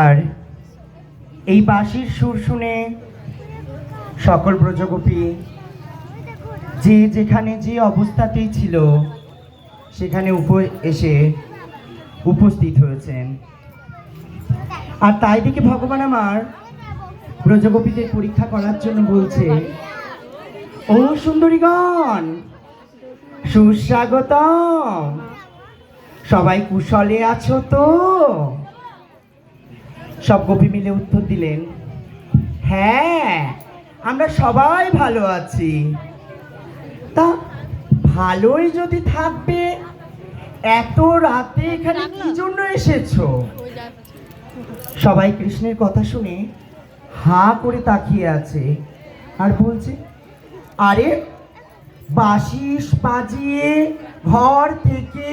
আর এই বাঁশির সুর শুনে সকল ব্রজগোপী যে যেখানে যে অবস্থাতেই ছিল সেখানে এসে উপস্থিত হয়েছেন। আর তাই দেখে ভগবান আমার ব্রজগোপীদের পরীক্ষা করার জন্য বলছে, ও সুন্দরীগণ, সুস্বাগতম, সবাই কুশলে আছো তো? সব গোপী মিলে উত্তর দিলেন, হ্যাঁ আমরা সবাই ভালো আছি। তা ভালোই যদি থাকবে, এত রাতে এখানে কি জন্য এসেছো? সবাই কৃষ্ণের কথা শুনে হাঁ করে তাকিয়ে আছে আর বলছে, আরে বাঁশি বাজিয়ে ঘর থেকে